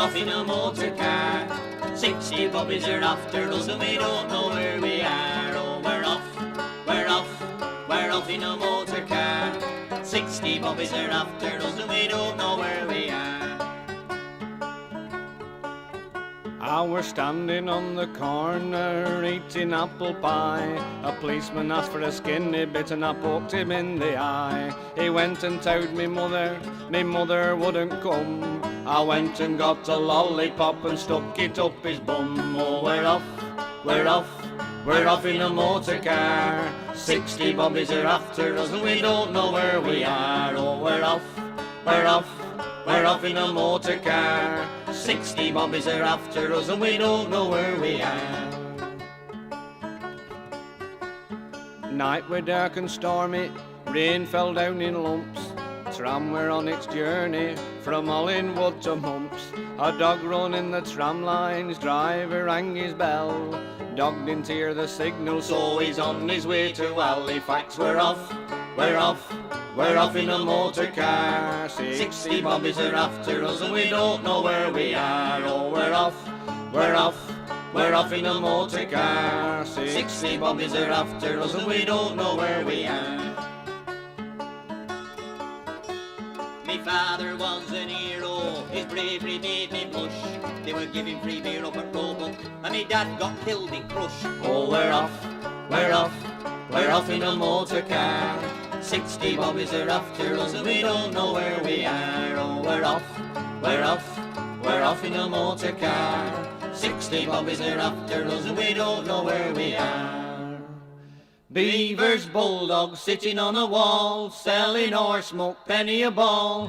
off in a motor car. 60 bobbies are after us and we don't know where we are. Oh, we're off in a motor car. 60 bobbies are after us and we don't know where we are. We're standing on the corner eating apple pie. A policeman asked for a skinny bit and I poked him in the eye. He went and told me mother wouldn't come. I went and got a lollipop and stuck it up his bum. Oh, we're off in a motor car. 60 bobbies are after us and we don't know where we are. Oh, we're off in a motor car. 60 bobbies are after us and we don't know where we are. Night were dark and stormy, rain fell down in lumps. Tram were on its journey from Hollingwood to Mumps. A dog run in the tram lines, driver rang his bell. Dog didn't hear the signal, so he's on his way to Halifax. We're off in a motor car. 60 bobbies are after us and we don't know where we are. Oh, we're off in a motor car. 60 bobbies are after us and we don't know where we are. My father was an hero, his bravery made me blush. They were giving free beer up at Roebuck and my dad got killed in Crush. Oh, we're off in a motor car. 60 bobbies are after us and we don't know where we are. Oh, we're off in a motor car. 60 bobbies are after us and we don't know where we are. Beavers, bulldogs sitting on a wall, selling horse smoke, penny a ball.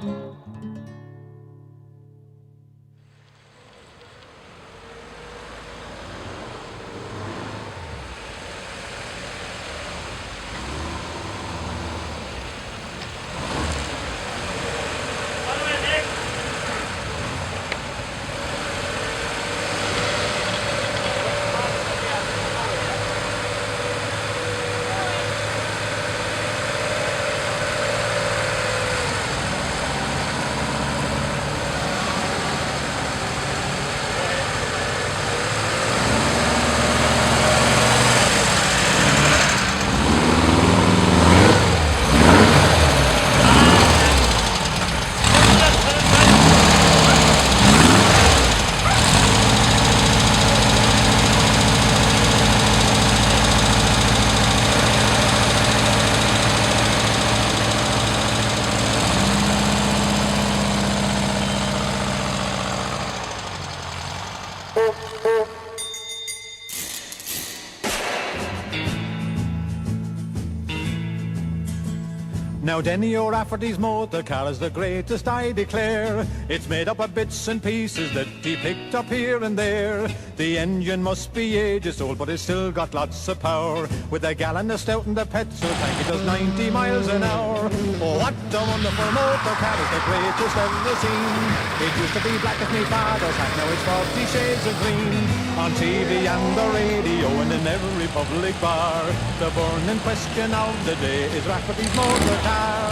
Now Denny O'Rafferty's motor car is the greatest, I declare. It's made up of bits and pieces that he picked up here and there. The engine must be ages old, but it's still got lots of power. With a gallon of stout and the petrol tank, it does 90 miles an hour. Oh, what a wonderful motor car, is the greatest ever seen. It used to be black as my father's hat, now it's 40 shades of green. On TV and the radio and in every public bar, the burning question of the day is Rafferty's motor car.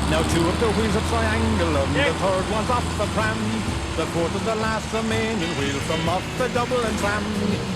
Now two of the wheels are triangular, the third one's off the pram. The fourth is the last remaining wheel from off the double and tram.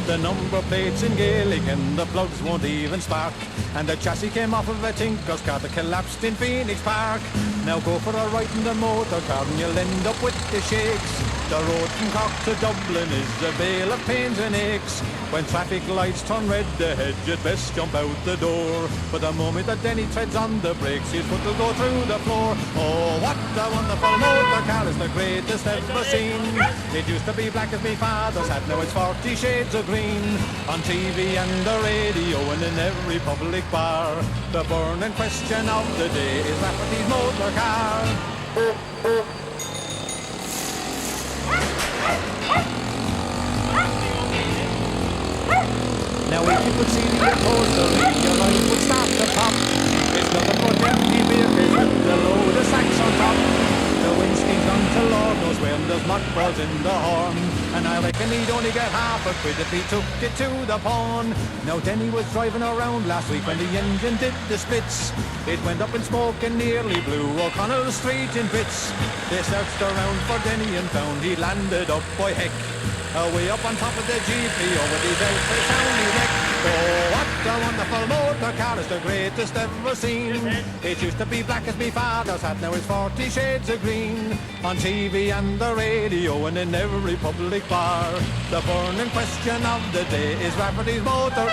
The number plates in Gaelic and the plugs won't even spark. And the chassis came off of a tinker's car that collapsed in Phoenix Park. Now go for a ride in the motor car and you'll end up with the shakes. The road from Cork to Dublin is a veil of pains and aches. When traffic lights turn red ahead, you'd best jump out the door. But the moment that Denny treads on the brakes, his foot will go through the floor. Oh, what a wonderful motor car, is the greatest ever seen. It used to be black as my father's hat, now it's 40 shades of green. On TV and the radio and in every public bar, the burning question of the day is Rafferty's motor car. Now if you could see the upholstery, your eyes would start to pop. It's nothing but empty vehicles with a load of sacks on top. The windscreen's gone to Lord knows where, and the those mothballs in the horn. And I reckon he'd only get half a quid if he took it to the pawn. Now Denny was driving around last week when the engine did the splits. It went up in smoke and nearly blew O'Connell Street in bits. They searched around for Denny and found he landed up by heck, away up on top of the GP over the Belfast County wreck. Oh, what a wonderful motor car, it's the greatest ever seen. It used to be black as me father's hat, now it's 40 shades of green. On TV and the radio and in every public bar, the burning question of the day is Rafferty's motor.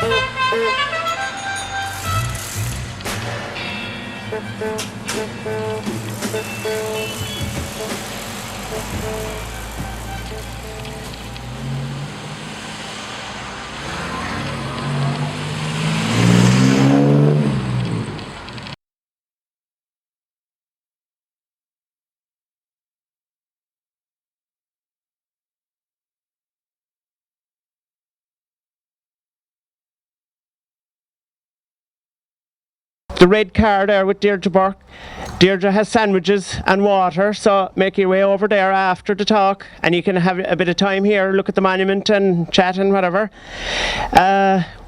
The red car there with Deirdre Burke. Deirdre has sandwiches and water, so make your way over there after the talk and you can have a bit of time here, look at the monument and chat and whatever.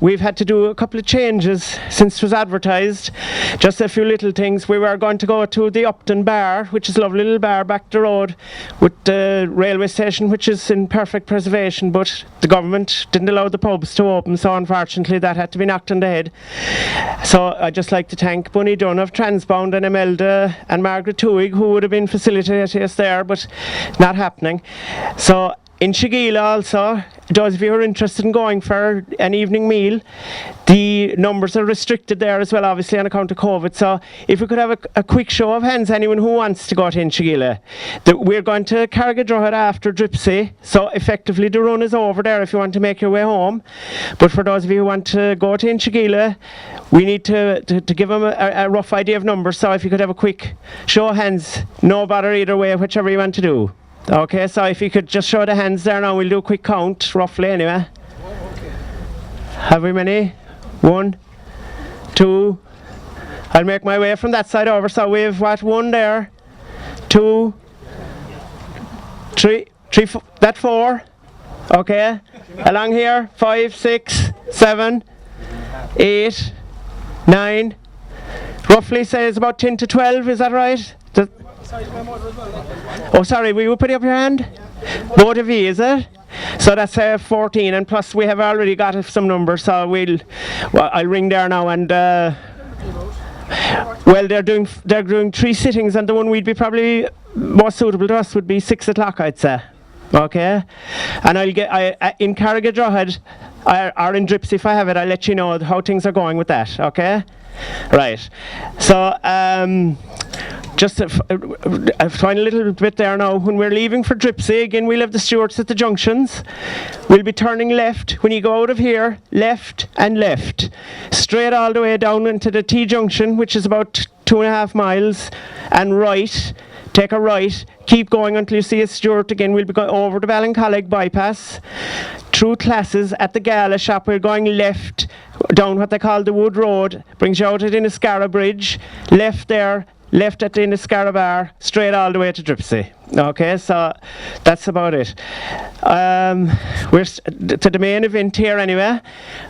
We've had to do a couple of changes since it was advertised, just a few little things. We were going to go to the Upton Bar, which is a lovely little bar back the road with the railway station, which is in perfect preservation, but the government didn't allow the pubs to open, so unfortunately that had to be knocked on the head. So I'd just like to thank Bunny Dunn of Transbound and Imelda and Margaret Tuig, who would have been facilitating us there, but not happening. So in Shigila also, those of you who are interested in going for an evening meal, the numbers are restricted there as well, obviously on account of COVID. So if we could have a quick show of hands, anyone who wants to go to Inchigila. We're going to Carrigadrohid after Dripsey, so effectively the run is over there if you want to make your way home. But for those of you who want to go to Inchigila, we need to give them a rough idea of numbers. So if you could have a quick show of hands, no bother either way, whichever you want to do. Okay, so if you could just show the hands there now, we'll do a quick count, roughly anyway. Okay. Have we many? 1, 2. I'll make my way from that side over, so we've what, 1 there, 2, 3, 4, that 4. Okay, along here, 5, 6, 7, 8, 9. Roughly says about 10 to 12, is that right? Oh, sorry, will you put up your hand? Both of you, is it? So that's 14, and plus we have already got some numbers, so I'll ring there now and well, they're doing 3 sittings, and the one we'd be probably more suitable to us would be 6 o'clock, I'd say. Okay, and I'll get in Carrigadrohid or in Dripsey if I have it. I'll let you know how things are going with that. Okay, right. So just a final little bit there now. When we're leaving for Dripsey, again we'll have the stewards at the junctions. We'll be turning left when you go out of here, left and left, straight all the way down into the T junction, which is about 2.5 miles, and right. Take a right, keep going until you see a steward again. We'll be going over the Ballincollig bypass, through classes at the Gala shop. We're going left down what they call the Wood Road, brings you out at Inniscarra Bridge, left there, left at the Inniscarra Bar, straight all the way to Dripsey. Okay, so that's about it. We're to the main event here anyway.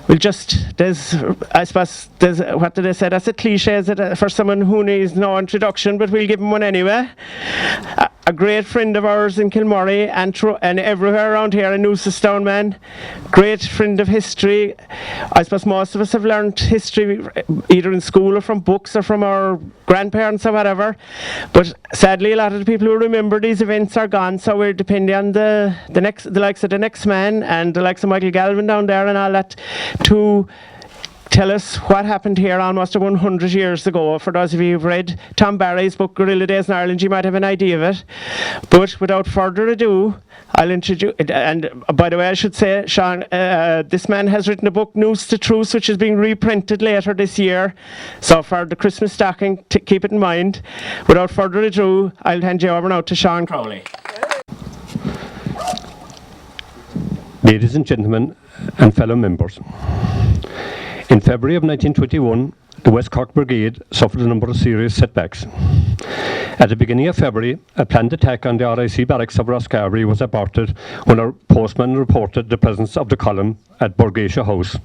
We'll just, I suppose, what did I say? That's a cliche, is it, for someone who needs no introduction, but we'll give him one anyway. A great friend of ours in Kilmurry and everywhere around here in Newcestown, man. Great friend of history. I suppose most of us have learned history either in school or from books or from our grandparents or whatever. But sadly, a lot of the people who remember these events are gone, so we're depending on the likes of the next man and the likes of Michael Galvin down there and all that to tell us what happened here almost 100 years ago. For those of you who've read Tom Barry's book Guerrilla Days in Ireland, you might have an idea of it. But without further ado, I'll introduce, and by the way I should say, Sean, this man has written a book, News to Truth, which is being reprinted later this year. So for the Christmas stocking, keep it in mind. Without further ado, I'll hand you over now to Sean Crowley. Ladies and gentlemen and fellow members, in February of 1921, the West Cork Brigade suffered a number of serious setbacks. At the beginning of February, a planned attack on the RIC barracks of Crossbarry was aborted when a postman reported the presence of the column at Borghese House,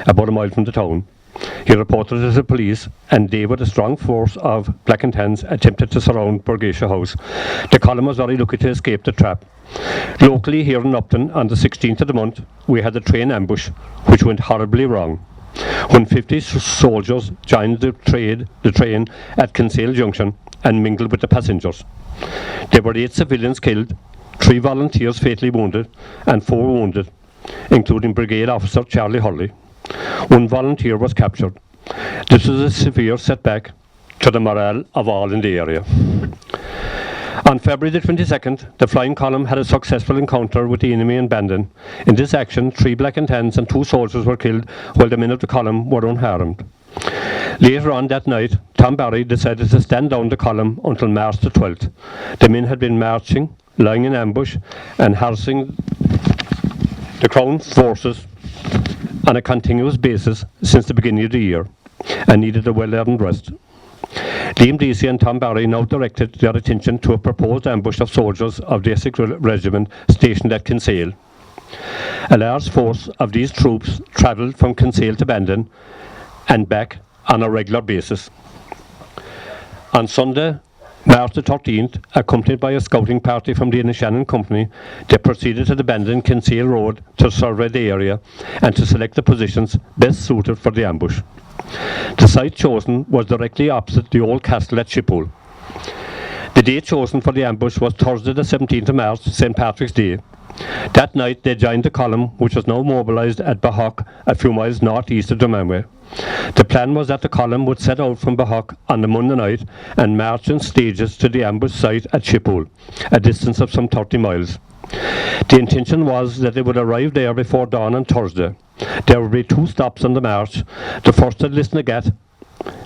about a mile from the town. He reported it to the police, and they, with a strong force of Black and Tans, attempted to surround Borghese House. The column was very lucky to escape the trap. Locally here in Upton, on the 16th of the month, we had a train ambush, which went horribly wrong. When 50 soldiers joined the train at Kinsale Junction and mingled with the passengers. There were 8 civilians killed, 3 volunteers fatally wounded, and 4 wounded, including Brigade Officer Charlie Hurley. 1 volunteer was captured. This was a severe setback to the morale of all in the area. On February the 22nd, the flying column had a successful encounter with the enemy in Bandon. In this action, 3 Black and Tans and 2 soldiers were killed, while the men of the column were unharmed. Later on that night, Tom Barry decided to stand down the column until March the 12th. The men had been marching, lying in ambush, and harassing the Crown forces on a continuous basis since the beginning of the year, and needed a well-earned rest. Liam Deasy and Tom Barry now directed their attention to a proposed ambush of soldiers of the Essex Regiment stationed at Kinsale. A large force of these troops travelled from Kinsale to Bandon and back on a regular basis. On Sunday, March the 13th, accompanied by a scouting party from the Inishannon Company, they proceeded to the Bandon-Kinsale Road to survey the area and to select the positions best suited for the ambush. The site chosen was directly opposite the old castle at Shippool. The date chosen for the ambush was Thursday the 17th of March, St. Patrick's Day. That night they joined the column, which was now mobilised at Bahok, a few miles north-east of Dunmanway. The plan was that the column would set out from Bahok on the Monday night and march in stages to the ambush site at Shippool, a distance of some 30 miles. The intention was that they would arrive there before dawn on Thursday. There would be 2 stops on the march, the first at Lisnagat,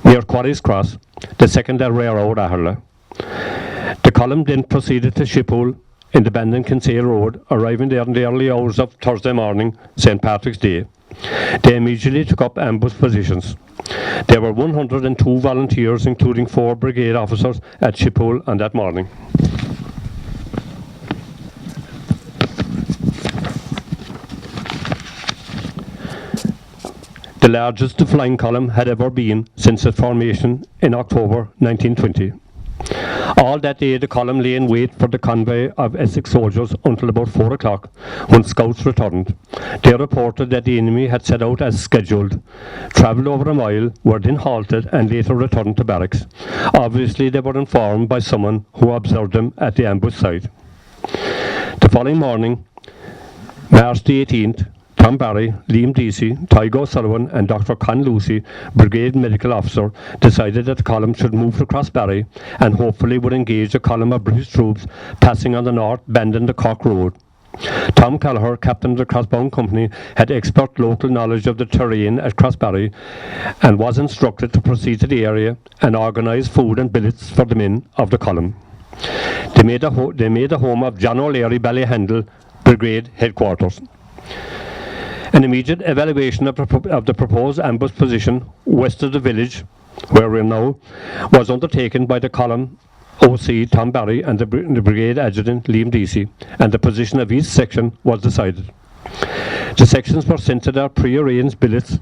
near Quarry's Cross, the second at Rare Aherla. The column then proceeded to Shippool in the Bandon-Kinsale Road, arriving there in the early hours of Thursday morning, St. Patrick's Day. They immediately took up ambush positions. There were 102 volunteers, including 4 brigade officers, at Shippool on that morning. The largest the flying column had ever been since its formation in October 1920. All that day the column lay in wait for the convoy of Essex soldiers until about 4 o'clock, when scouts returned. They reported that the enemy had set out as scheduled, travelled over a mile, were then halted and later returned to barracks. Obviously they were informed by someone who observed them at the ambush site. The following morning, March the 18th, Tom Barry, Liam Deasy, Tygo Sullivan and Dr. Con Lucy, Brigade Medical Officer, decided that the column should move to Crossbarry and hopefully would engage a column of British troops passing on the north Bandon to Cork Road. Tom Callagher, captain of the Crossbound Company, had expert local knowledge of the terrain at Crossbarry and was instructed to proceed to the area and organise food and billets for the men of the column. They made the home of John O'Leary Ballyhandle Brigade Headquarters. An immediate evaluation of the proposed ambush position west of the village, where we are now, was undertaken by the column OC Tom Barry and the brigade adjutant Liam Deasy, and the position of each section was decided. The sections were sent to their pre-arranged billets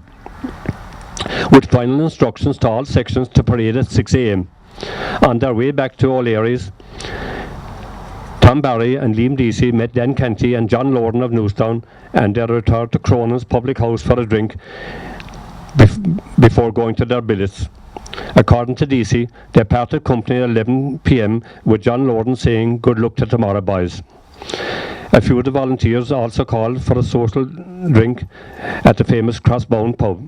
with final instructions to all sections to parade at 6 a.m. On their way back to O'Leary's, Tom Barry and Liam Deasy met Dan Canty and John Lorden of Newstown, and they returned to Cronin's public house for a drink before going to their billets. According to Deasy, they parted company at 11 p.m. with John Lorden saying, "Good luck to tomorrow, boys." A few of the volunteers also called for a social drink at the famous Crossbound pub.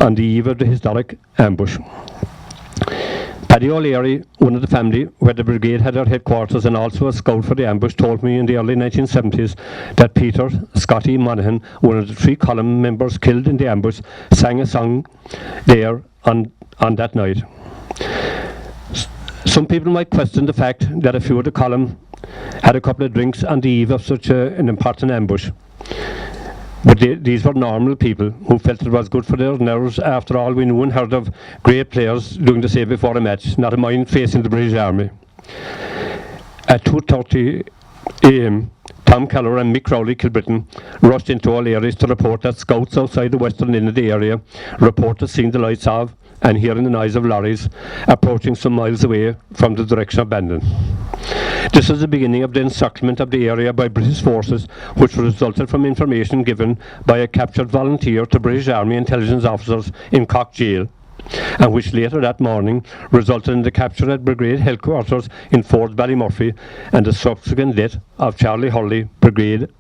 On the eve of the historic ambush, Paddy O'Leary, one of the family where the brigade had their headquarters and also a scout for the ambush, told me in the early 1970s that Peter Scotty Monaghan, one of the 3 column members killed in the ambush, sang a song there on that night. Some people might question the fact that a few of the column had a couple of drinks on the eve of such an important ambush. But these were normal people who felt it was good for their nerves. After all, we knew and heard of great players doing the same before a match, not a mind facing the British Army. At 2:30 a.m, Tom Keller and Mick Crowley, Kilbritain, rushed into all areas to report that scouts outside the western end of the area reported seeing the lights of and hearing the noise of lorries approaching some miles away from the direction of Bandon. This was the beginning of the encirclement of the area by British forces, which resulted from information given by a captured volunteer to British Army intelligence officers in Cock Jail, and which later that morning resulted in the capture at Brigade Headquarters in Fort Ballymurphy and the subsequent death of Charlie Hurley, Brigade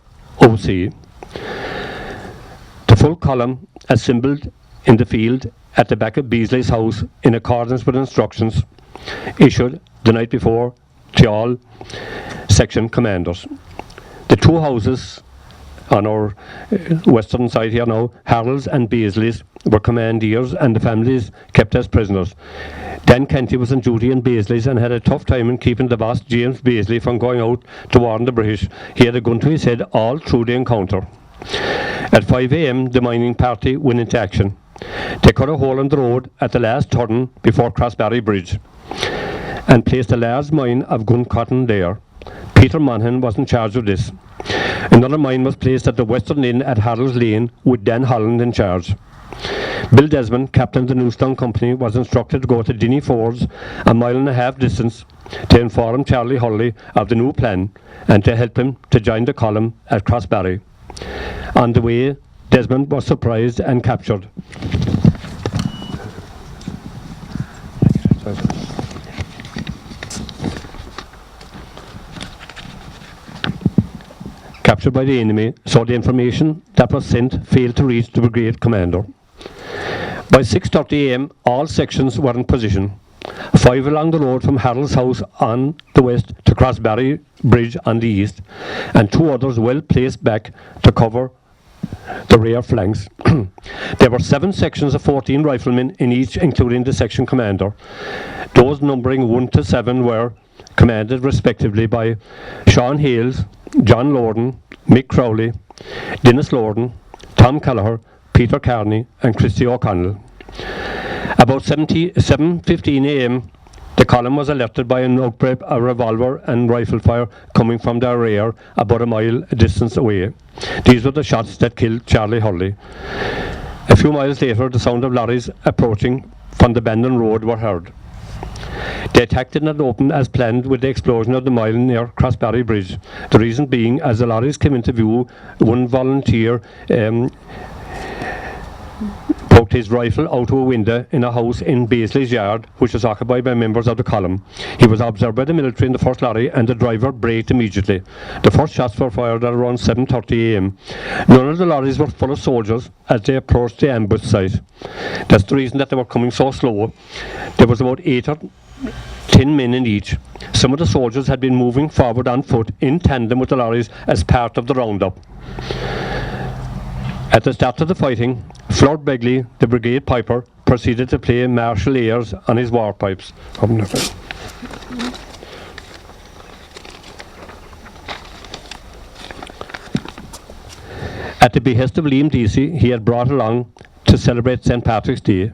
OC. The full column assembled in the field at the back of Beasley's house in accordance with instructions issued the night before to all section commanders. The two houses on our western side here now, Harold's and Beasley's, were commandeers and the families kept as prisoners. Dan Kenty was on duty in Beasley's and had a tough time in keeping the boss, James Beasley, from going out to warn the British. He had a gun to his head all through the encounter. At 5 a.m, the mining party went into action. They cut a hole in the road at the last turn before Crossbarry Bridge and placed a large mine of gun cotton there. Peter Monaghan was in charge of this. Another mine was placed at the western end at Harold's Lane with Dan Holland in charge. Bill Desmond, captain of the Newstown Company, was instructed to go to Dinny Fords, a mile-and-a-half distance, to inform Charlie Hurley of the new plan and to help him to join the column at Crossbarry. On the way, Desmond was surprised and captured. Captured by the enemy, so the information that was sent failed to reach the brigade commander. By 6:30 a.m, all sections were in position. 5 along the road from Harold's house on the west to Crossbarry Bridge on the east, and 2 others well placed back to cover the rear flanks. There were 7 sections of 14 riflemen in each, including the section commander. Those numbering 1 to 7 were commanded respectively by Sean Hales, John Lorden, Mick Crowley, Dennis Lorden, Tom Kelleher, Peter Carney and Christy O'Connell. About 7:15 a.m, the column was alerted by an outbreak of revolver and rifle fire coming from their rear about a mile distance away. These were the shots that killed Charlie Hurley. A few miles later, the sound of lorries approaching from the Bandon Road were heard. The attack did not open as planned with the explosion of the mile near Crossbarry Bridge. The reason being, as the lorries came into view, one volunteer poked his rifle out of a window in a house in Beasley's yard, which was occupied by members of the column. He was observed by the military in the first lorry, and the driver braked immediately. The first shots were fired at around 7:30 a.m. None of the lorries were full of soldiers as they approached the ambush site. That's the reason that they were coming so slow. There was about 8 or 10 men in each. Some of the soldiers had been moving forward on foot in tandem with the lorries as part of the roundup. At the start of the fighting, Floyd Begley, the brigade piper, proceeded to play martial airs on his war pipes. At the behest of Liam Deasy, he had brought along to celebrate St. Patrick's Day.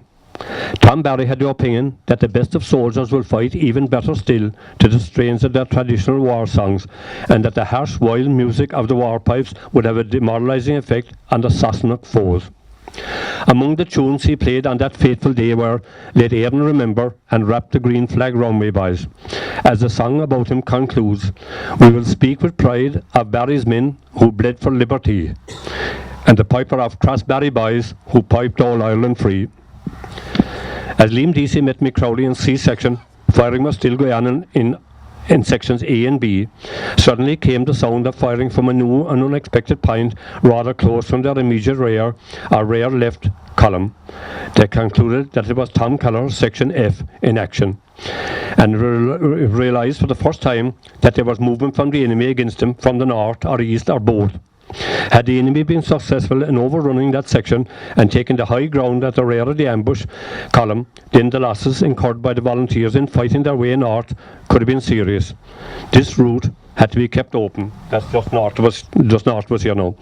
Tom Barry had the opinion that the best of soldiers will fight even better still to the strains of their traditional war songs, and that the harsh, wild music of the war pipes would have a demoralizing effect on the Sassenach foes. Among the tunes he played on that fateful day were Let Erin Remember and Wrap the Green Flag Round Me Boys. As the song about him concludes, we will speak with pride of Barry's men who bled for liberty, and the piper of Crossbarry Boys who piped all Ireland free. As Liam Deasy met Mick Crowley in C section, firing was still going on in sections A and B. Suddenly came the sound of firing from a new and unexpected point rather close from their immediate rear, or rear left column. They concluded that it was Tom Keller, section F, in action, and realised for the first time that there was movement from the enemy against them from the north or east or both. Had the enemy been successful in overrunning that section and taking the high ground at the rear of the ambush column, then the losses incurred by the volunteers in fighting their way north could have been serious. This route had to be kept open. That's just north of us here now.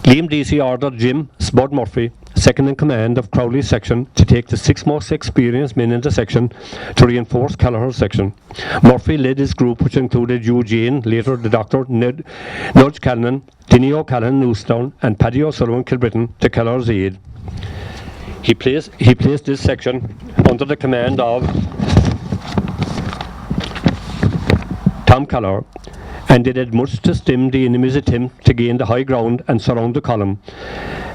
Liam Deasy ordered Jim Spud Murphy, second in command of Crowley's section, to take the 6 most experienced men into section to reinforce Kelleher's section. Murphy led his group, which included Eugene, later the Dr. Nudge Callan, Dinny O'Callaghan Newstown, and Paddy O'Sullivan Kilbrittain, to Kelleher's aid. He placed this section under the command of Tom Kelleher, and they did much to stem the enemy's attempt to gain the high ground and surround the column.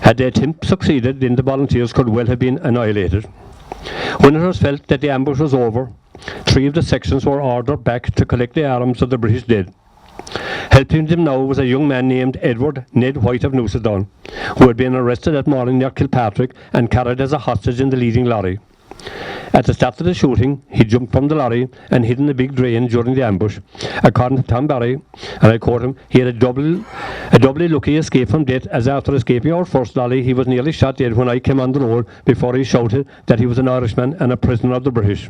Had the attempt succeeded, then the volunteers could well have been annihilated. When it was felt that the ambush was over, 3 of the sections were ordered back to collect the arms of the British dead. Helping them now was a young man named Edward Ned White of Newcedown, who had been arrested that morning near Kilpatrick and carried as a hostage in the leading lorry. At the start of the shooting, he jumped from the lorry and hid in a big drain during the ambush. According to Tom Barry, and I quote him, he had a doubly lucky escape from death, as after escaping our first lorry, he was nearly shot dead when I came on the road before he shouted that he was an Irishman and a prisoner of the British.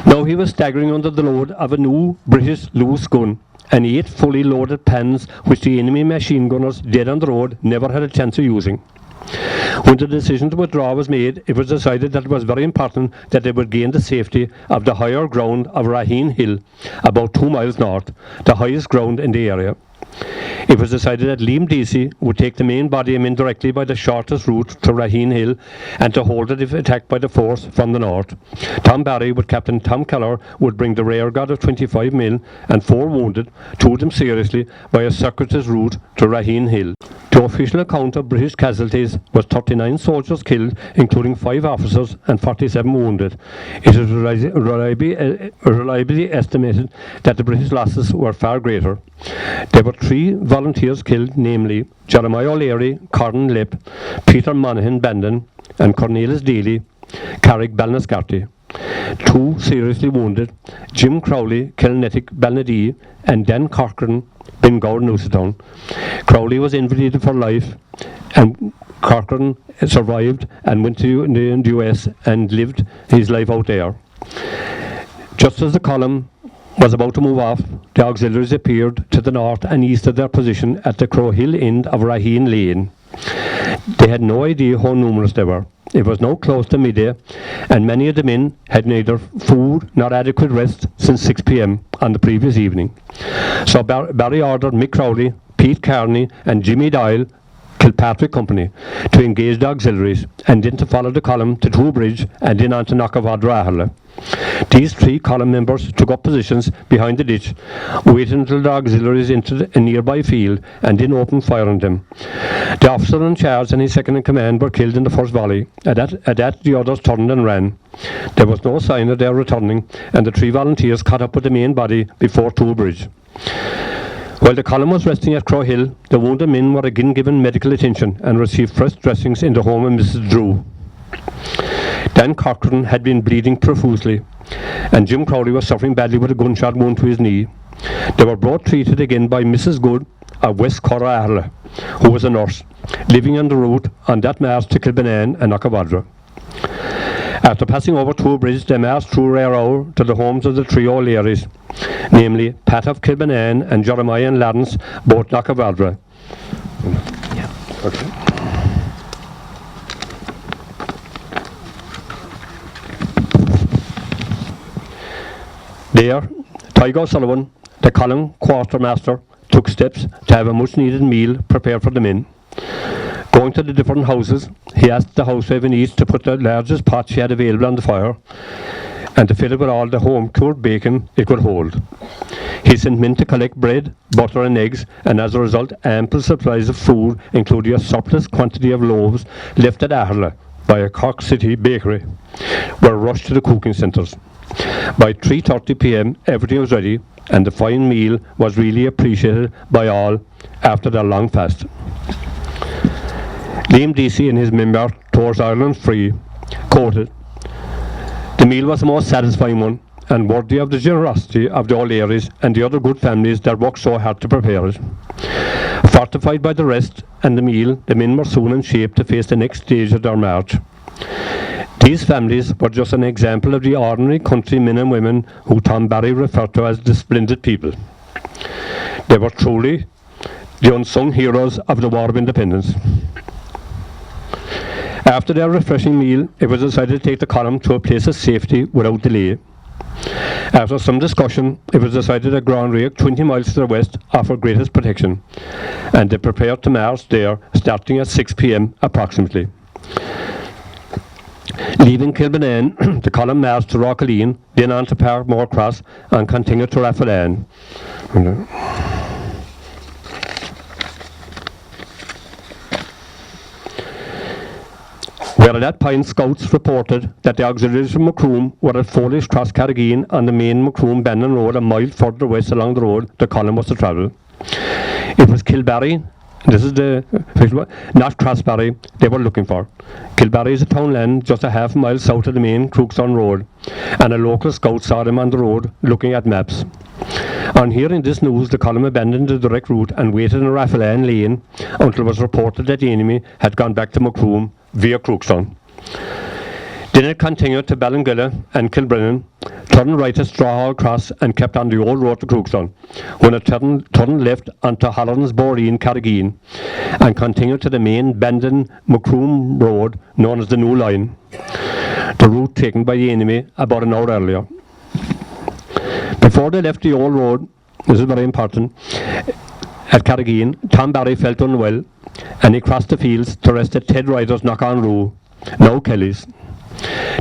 Now he was staggering under the load of a new British Lewis gun and 8 fully loaded pans which the enemy machine gunners dead on the road never had a chance of using. When the decision to withdraw was made, it was decided that it was very important that they would gain the safety of the higher ground of Raheen Hill, about 2 miles north, the highest ground in the area. It was decided that Liam Deasy would take the main body indirectly by the shortest route to Raheen Hill and to hold it if attacked by the force from the north. Tom Barry, with Captain Tom Kelleher, would bring the rear guard of 25 men and 4 wounded, 2 of them seriously, by a circuitous route to Raheen Hill. The official account of British casualties was 39 soldiers killed, including 5 officers and 47 wounded. It is reliably estimated that the British losses were far greater. There were 3 volunteers killed, namely Jeremiah O'Leary, Corn Lip, Peter Monaghan Bandon, and Cornelius Daly, Carrick Balnascarty. 2 seriously wounded, Jim Crowley, Kilnettic Balnadee, and Dan Corcoran, Bingor Newcedown. Crowley was invalided for life, and Corcoran survived and went to the US and lived his life out there. Just as the column was about to move off, the auxiliaries appeared to the north and east of their position at the Crow Hill end of Raheen Lane. They had no idea how numerous they were. It was now close to midday, and many of the men had neither food nor adequate rest since 6 p.m. on the previous evening. So Barry ordered Mick Crowley, Pete Kearney, and Jimmy Doyle, Kilpatrick Company, to engage the auxiliaries, and then to follow the column to Two Bridge and then on to Knockavadra. These 3 column members took up positions behind the ditch, waited until the auxiliaries entered a nearby field, and then opened fire on them. The officer in charge and his second in command were killed in the first volley. At that the others turned and ran. There was no sign of their returning, and the 3 volunteers caught up with the main body before Two Bridge. While the column was resting at Crow Hill, the wounded men were again given medical attention and received fresh dressings in the home of Mrs. Drew. Dan Corcoran had been bleeding profusely, and Jim Crowley was suffering badly with a gunshot wound to his knee. They were both treated again by Mrs. Good of West Corra, who was a nurse, living on the route on that march to Kilbenane and Knockavadra. After passing over Two Bridge, they marched through Rarow to the homes of the 3 O'Learys, namely Pat of Kilbenane and Jeremiah and Laddens, both Knockavadra. Okay. There, Tygo O'Sullivan, the column quartermaster, took steps to have a much-needed meal prepared for the men. Going to the different houses, he asked the housewife in each to put the largest pot she had available on the fire and to fill it with all the home-cured bacon it could hold. He sent men to collect bread, butter and eggs, and as a result ample supplies of food, including a surplus quantity of loaves left at Aherla by a Cork City bakery, were rushed to the cooking centres. By 3:30 p.m. everything was ready, and the fine meal was really appreciated by all after their long fast. Liam Deasy, in his memoir Towards Ireland Free, quoted, "The meal was the most satisfying one, and worthy of the generosity of the O'Learys and the other good families that worked so hard to prepare it. Fortified by the rest and the meal, the men were soon in shape to face the next stage of their march. These families were just an example of the ordinary country men and women who Tom Barry referred to as the splendid people. They were truly the unsung heroes of the War of Independence. After their refreshing meal, it was decided to take the column to a place of safety without delay. After some discussion, it was decided that Groundreach, 20 miles to the west, offered greatest protection, and they prepared to march there, starting at 6 p.m. approximately. Leaving Kilbenane, the column marched to Rockleen, then on to Parkmore Cross, and continued to Raffalan. Where at that point scouts reported that the auxiliaries from Macroom were at Foley's Cross Carrigadrohid on the main Macroom-Bandon road a mile further west along the road the column was to travel. It was Kilbarry, this is the not Crossbarry, they were looking for. Kilbarry is a townland just a half mile south of the main Crookstown road, and a local scout saw them on the road looking at maps. On hearing this news, the column abandoned the direct route and waited in Raffalan Lane until it was reported that the enemy had gone back to Macroom via Crookstown. Then it continued to Ballingilla and Kilbrennan, turned right at Strawhall Cross and kept on the old road to Crookstown, when it turned left onto Holland's Boreen Carrigadrohid and continued to the main Bandon Macroom road known as the New Line, the route taken by the enemy about an hour earlier. Before they left the old road, this is very important, at Carrigadrohid, Tom Barry felt unwell and he crossed the fields to rest at Ted Ryder's Knock-on-Roo, now Kelly's.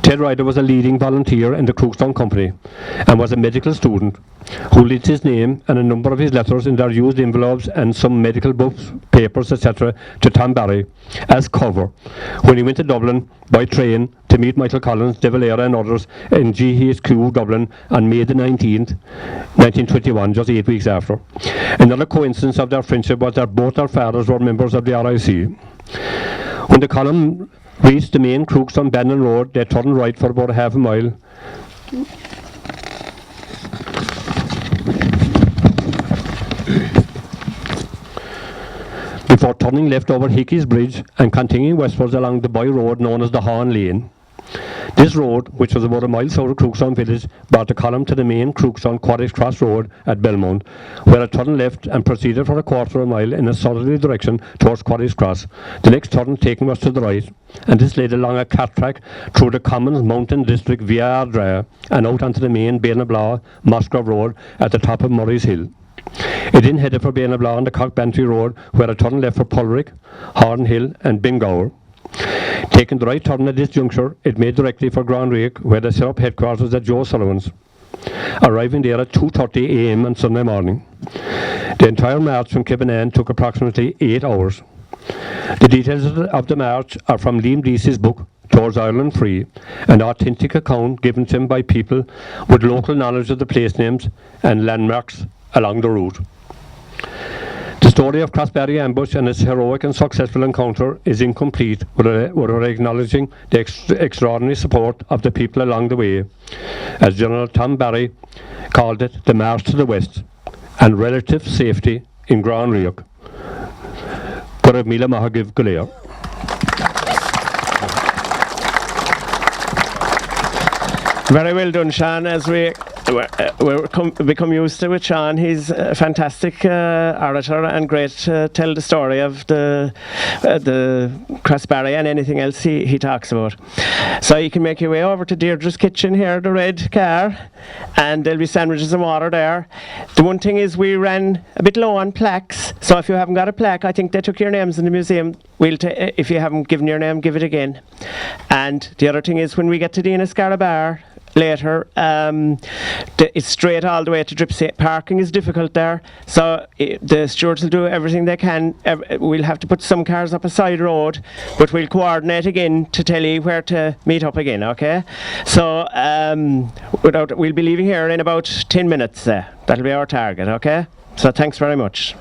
Ted Ryder was a leading volunteer in the Crookstown Company and was a medical student who leaves his name and a number of his letters in their used envelopes and some medical books, papers, etc. to Tom Barry as cover when he went to Dublin by train to meet Michael Collins, De Valera and others in GHQ Dublin on May the 19th, 1921, just 8 weeks after. Another coincidence of their friendship was that both their fathers were members of the RIC. When the column reached the main Crookstown Bandon Road, they turned right for about a half a mile. Before turning left over Hickey's Bridge and continuing westwards along the by road known as the Horn Lane. This road, which was about a mile south of Crookstown village, brought the column to the main Crookstown Quarries Cross Road at Belmont, where it turned left and proceeded for a quarter of a mile in a southerly direction towards Quarries Cross. The next turn taken was to the right, and this led along a cart track through the Commons Mountain District via Ardra and out onto the main Bainablaw Musgrave Road at the top of Murray's Hill. It then headed for Bainablaw on the Cockbantry Road, where it turned left for Pulrick, Horn Hill and Bingour. Taking the right turn at this juncture, it made directly for Groundreach, where they set up headquarters at Joe Sullivan's, arriving there at 2:30 a.m. on Sunday morning. The entire march from Kilbenane took approximately 8 hours. The details of the march are from Liam Deasy's book, Towards Ireland Free, an authentic account given to him by people with local knowledge of the place names and landmarks along the route. The story of Crossbarry Ambush and its heroic and successful encounter is incomplete without acknowledging the extraordinary support of the people along the way, as General Tom Barry called it, the march to the west, and relative safety in Groundreach. Gurab Mila Mahagiv Gulea. Very well done, Sean. As we become used to with Sean, he's a fantastic orator and great to tell the story of the Crossbarry and anything else he talks about. So you can make your way over to Deirdre's kitchen here, the red car, and there'll be sandwiches and water there. The one thing is we ran a bit low on plaques, so if you haven't got a plaque, I think they took your names in the museum. If you haven't given your name, give it again. And the other thing is when we get to the Inniscarra Bar later, it's straight all the way to Dripsey. Parking is difficult there, so the stewards will do everything they can. We'll have to put some cars up a side road, but we'll coordinate again to tell you where to meet up again, okay? So we'll be leaving here in about 10 minutes. That'll be our target, okay? So thanks very much.